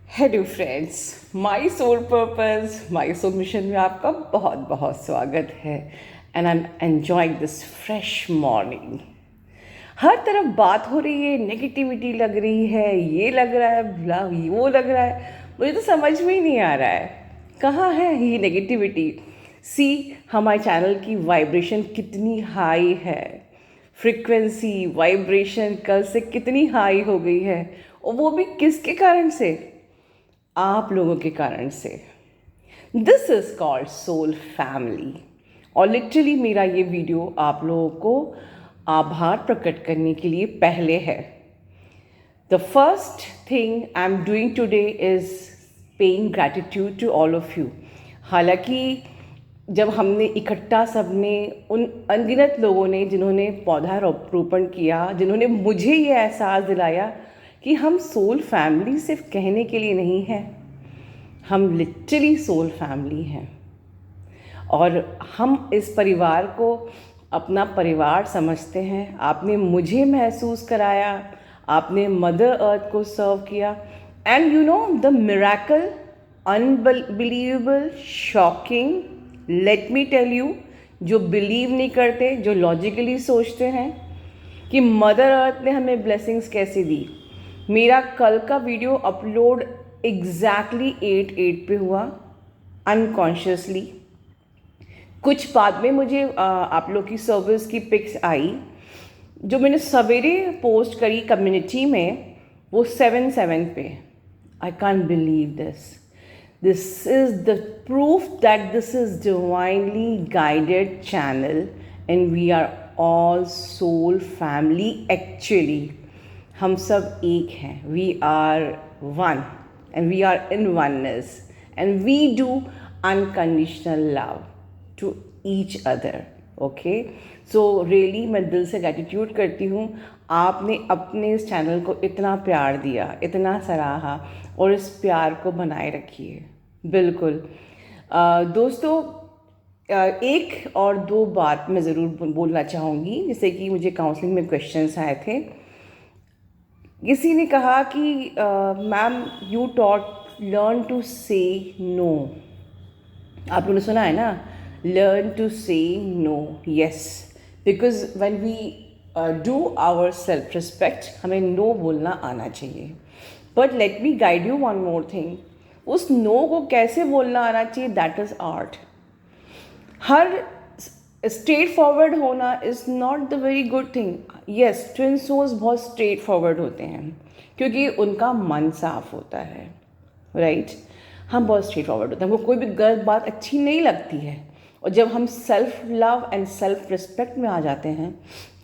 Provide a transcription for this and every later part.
Hello friends, my soul purpose my soul mission में आपका बहुत बहुत स्वागत है। And I am enjoying this fresh morning. हर तरफ बात हो रही है, नेगेटिविटी लग रही है, ये लग रहा है, वो लग रहा है। मुझे तो समझ में ही नहीं आ रहा है कहाँ है ये नेगेटिविटी। सी, हमारे चैनल की वाइब्रेशन कितनी हाई है, फ्रीक्वेंसी वाइब्रेशन कल से कितनी हाई हो गई है, और वो भी किसके कारण से? आप लोगों के कारण से। This is called soul family. और लिटरली मेरा ये वीडियो आप लोगों को आभार प्रकट करने के लिए पहले है। The first thing I am doing today is paying gratitude to all of you. हालांकि जब हमने इकट्ठा सबने उन अनगिनत लोगों ने जिन्होंने पौधारोपण किया, जिन्होंने मुझे ये एहसास दिलाया कि हम सोल फैमिली सिर्फ कहने के लिए नहीं है, हम लिटरली सोल फैमिली हैं। और हम इस परिवार को अपना परिवार समझते हैं। आपने मुझे महसूस कराया, आपने मदर अर्थ को सर्व किया, and you know the miracle, unbelievable, shocking, let me tell you, जो बिलीव नहीं करते, जो लॉजिकली सोचते हैं कि मदर अर्थ ने हमें ब्लेसिंग्स कैसे दी। मेरा कल का वीडियो अपलोड एग्जैक्टली 8/8 पे हुआ, अनकॉन्शियसली। कुछ बाद में मुझे आप लोग की सर्विस की पिक्स आई जो मैंने सवेरे पोस्ट करी कम्युनिटी में, वो 7/7 पे। I can't believe this. This is the proof that this is divinely guided channel and we are all soul family. Actually हम सब एक हैं, we are one and we are in oneness and we do unconditional love to each other. Okay, so really मैं दिल से gratitude करती हूँ। आपने अपने इस चैनल को इतना प्यार दिया, इतना सराहा, और इस प्यार को बनाए रखिए। बिल्कुल दोस्तों, एक और दो बात मैं ज़रूर बोलना चाहूँगी। जैसे कि मुझे काउंसलिंग में क्वेश्चंस आए थे। किसी ने कहा कि ma'am you taught learn to say no. आप लोगों ने सुना है ना, learn to say no. Yes, because when we do our self respect, हमें नो बोलना आना चाहिए। But let me guide you one more thing. उस नो को कैसे बोलना आना चाहिए, दैट इज़ आर्ट। हर स्ट्रेट फॉरवर्ड होना is not the very good thing. Yes, twin souls बहुत स्ट्रेट फॉरवर्ड होते हैं क्योंकि उनका मन साफ होता है, राइट? हम बहुत स्ट्रेट फॉरवर्ड होते हैं, हमको कोई भी गलत बात अच्छी नहीं लगती है। और जब हम self love and self respect में आ जाते हैं,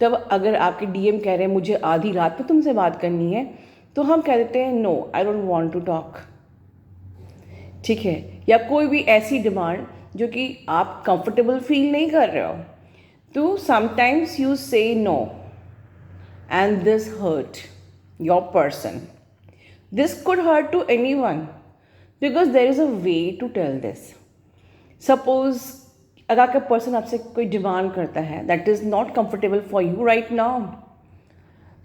तब अगर आपके डीएम कह रहे हैं मुझे आधी रात में तुमसे बात करनी है, तो हम कह देते हैं no, I don't want to talk. ठीक है? या कोई भी ऐसी डिमांड जो कि आप कंफर्टेबल फील नहीं कर रहे हो, तो sometimes you say no and this hurt your person. This could hurt to anyone because there is a way to tell this. Suppose अगर आपका पर्सन आपसे कोई डिमांड करता है that is not comfortable for you right now,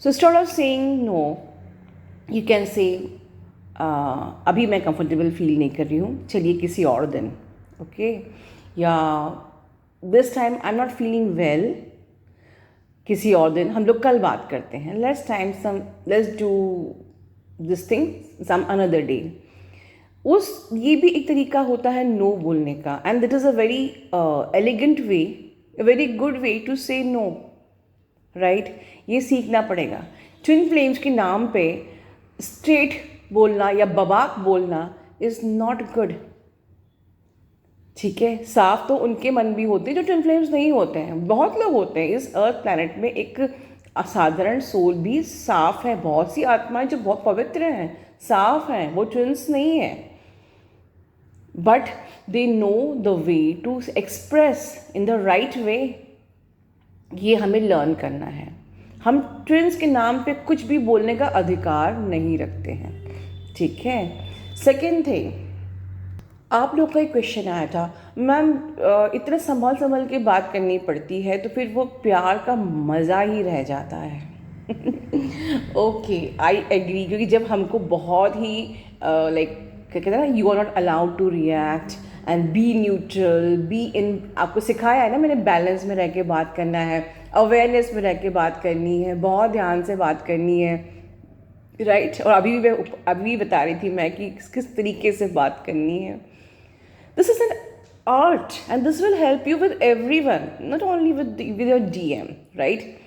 so instead of saying no, you can say अभी मैं comfortable feel नहीं कर रही हूँ, चलिए किसी और दिन, ओके? या this time I am not feeling well, किसी और दिन हम लोग कल बात करते हैं, let's do this thing some another day. ये भी एक तरीका होता है नो बोलने का, and that is a very elegant way, a very good way to say no, right? ये सीखना पड़ेगा। ट्विन फ्लेम्स के नाम पे स्ट्रेट बोलना या बबाक बोलना इज़ नॉट गुड। ठीक है? साफ तो उनके मन भी होते हैं जो ट्विन फ्लेम्स नहीं होते हैं। बहुत लोग होते हैं इस अर्थ प्लैनेट में, एक असाधारण सोल भी साफ है। बहुत सी आत्माएं जो बहुत पवित्र हैं, साफ हैं, वो ट्विन्स नहीं हैं, but they know the way to express in the right way. ये हमें लर्न करना है। हम ट्विन्स के नाम पे कुछ भी बोलने का अधिकार नहीं रखते हैं, ठीक है? सेकेंड थिंग, आप लोग का एक क्वेश्चन आया था, मैम इतना संभल के बात करनी पड़ती है तो फिर वो प्यार का मज़ा ही रह जाता है। ओके, आई एग्री, क्योंकि जब हमको बहुत ही लाइक क्या कहते हैं ना, you are not allowed to react and be neutral, be in, आपको सिखाया है ना मैंने, बैलेंस में रह के बात करना है, अवेयरनेस में रह के बात करनी है, बहुत ध्यान से बात करनी है, राइट और अभी बता रही थी मैं कि किस तरीके से बात करनी है. This is an art and this will help you with everyone, not only with your DM, right.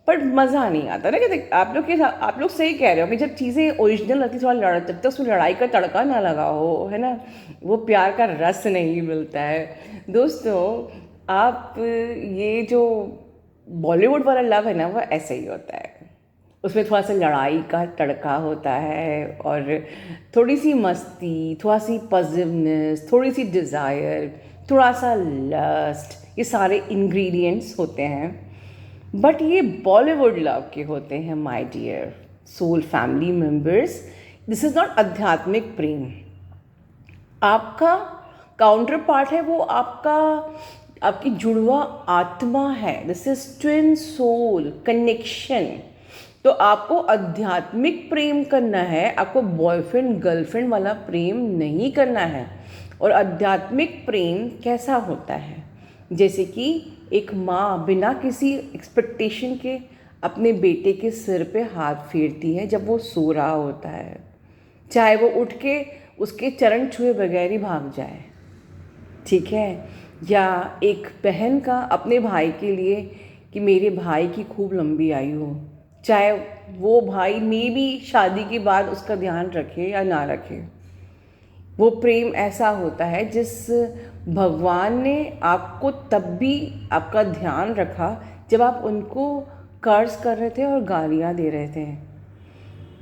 पर मज़ा नहीं आता ना कि आप लोग सही कह रहे हो कि जब चीज़ें ओरिजिनल रहती थोड़ा जब तक उसमें लड़ाई का तड़का ना लगा हो, है ना, वो प्यार का रस नहीं मिलता है. दोस्तों, आप ये जो बॉलीवुड वाला लव है ना, वो ऐसे ही होता है. उसमें थोड़ा सा लड़ाई का तड़का होता है और थोड़ी सी मस्ती, थोड़ा सी पॉजिटिवनेस, थोड़ी सी डिज़ायर, थोड़ा सा लस्ट, ये सारे इंग्रेडिएंट्स होते हैं. बट ये बॉलीवुड लव के होते हैं my dear soul family members. This is not आध्यात्मिक प्रेम. आपका काउंटर पार्ट है वो आपकी जुड़वा आत्मा है. This is twin soul connection. तो आपको आध्यात्मिक प्रेम करना है, आपको बॉयफ्रेंड गर्लफ्रेंड वाला प्रेम नहीं करना है. और आध्यात्मिक प्रेम कैसा होता है? जैसे कि एक माँ बिना किसी एक्सपेक्टेशन के अपने बेटे के सिर पे हाथ फेरती है जब वो सो रहा होता है, चाहे वो उठ के उसके चरण छुए बगैर ही भाग जाए, ठीक है. या एक बहन का अपने भाई के लिए कि मेरे भाई की खूब लंबी आयु हो, चाहे वो भाई में भी शादी के बाद उसका ध्यान रखे या ना रखे. वो प्रेम ऐसा होता है जिस भगवान ने आपको तब भी आपका ध्यान रखा जब आप उनको कर्ज कर रहे थे और गालियाँ दे रहे थे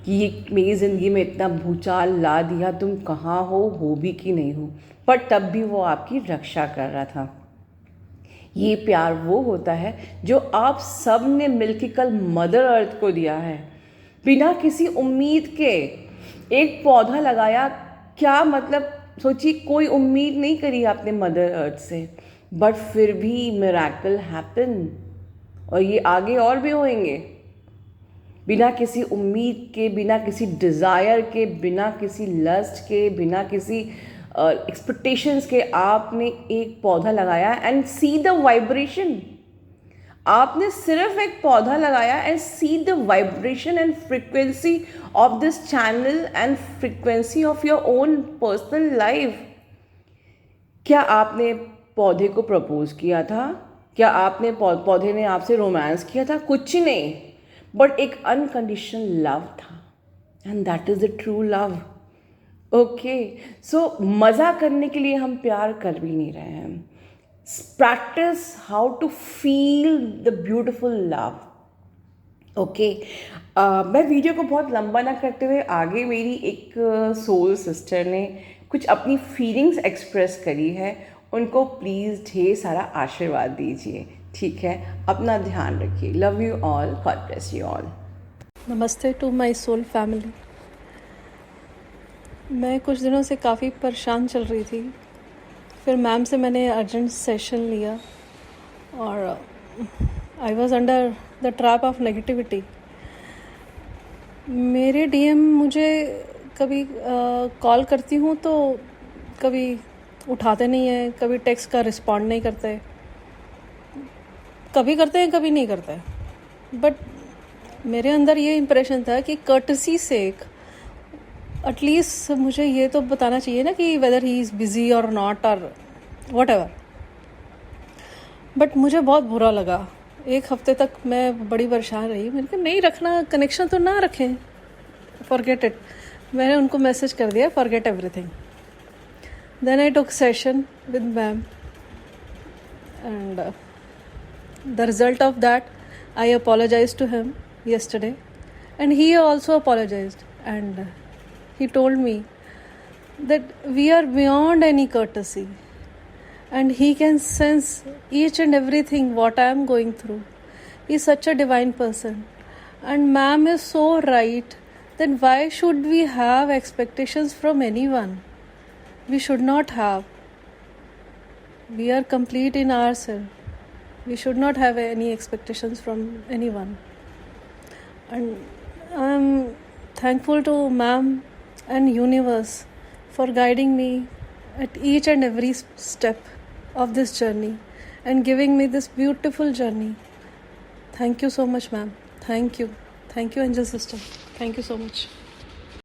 कि ये मेरी ज़िंदगी में इतना भूचाल ला दिया, तुम कहाँ हो भी कि नहीं हो, पर तब भी वो आपकी रक्षा कर रहा था. ये प्यार वो होता है जो आप सब ने मिलकर कल मदर अर्थ को दिया है, बिना किसी उम्मीद के. एक पौधा लगाया, क्या मतलब, सोचिए कोई उम्मीद नहीं करी आपने मदर अर्थ से, बट फिर भी मिरेकल हैपन. और ये आगे और भी होंगे. बिना किसी उम्मीद के, बिना किसी डिज़ायर के, बिना किसी लस्ट के, बिना किसी एक्सपेक्टेशंस के आपने एक पौधा लगाया एंड सी द वाइब्रेशन. आपने सिर्फ एक पौधा लगाया and see the vibration and frequency of this channel and frequency of your own personal life. क्या आपने पौधे को प्रपोज किया था? क्या आपने पौधे ने आपसे रोमांस किया था? कुछ नहीं, बट एक अनकंडीशनल लव था and that is the true love. Okay, so मज़ा करने के लिए हम प्यार कर भी नहीं रहे हैं. Practice how to feel the beautiful love. Okay, मैं वीडियो को बहुत लंबा ना करते हुए आगे मेरी एक सोल सिस्टर ने कुछ अपनी फीलिंग्स एक्सप्रेस करी है, उनको प्लीज़ ढेर सारा आशीर्वाद दीजिए, ठीक है. अपना ध्यान रखिए. Love you all. God bless you all. नमस्ते टू माय सोल फैमिली. मैं कुछ दिनों से काफ़ी परेशान चल रही थी. फिर मैम से मैंने अर्जेंट सेशन लिया और I was under the trap of negativity. मेरे डीएम मुझे कभी कॉल करती हूँ तो कभी उठाते नहीं हैं, कभी टेक्स्ट का रिस्पॉन्ड नहीं करते, कभी करते हैं कभी नहीं करते. बट मेरे अंदर ये इम्प्रेशन था कि कर्टसी से एटलीस्ट मुझे ये तो बताना चाहिए ना कि वेदर ही इज़ बिज़ी और नॉट और वट एवर. बट मुझे बहुत बुरा लगा. एक हफ्ते तक मैं बड़ी परेशान रही. मैंने कहा नहीं रखना, कनेक्शन तो ना रखें, फॉरगेट इट. मैंने उनको मैसेज कर दिया forget everything. Then I took session with ma'am and the result of that I apologise to him yesterday and he also apologized and he told me that we are beyond any courtesy and he can sense each and everything what I am going through. He is such a divine person and ma'am is so right. Then why should we have expectations from anyone? We should not have. We are complete in ourselves. We should not have any expectations from anyone. And I'm thankful to ma'am and universe for guiding me at each and every step of this journey and giving me this beautiful journey. Thank you so much, ma'am. Thank you. Thank you, Angel sister. Thank you so much.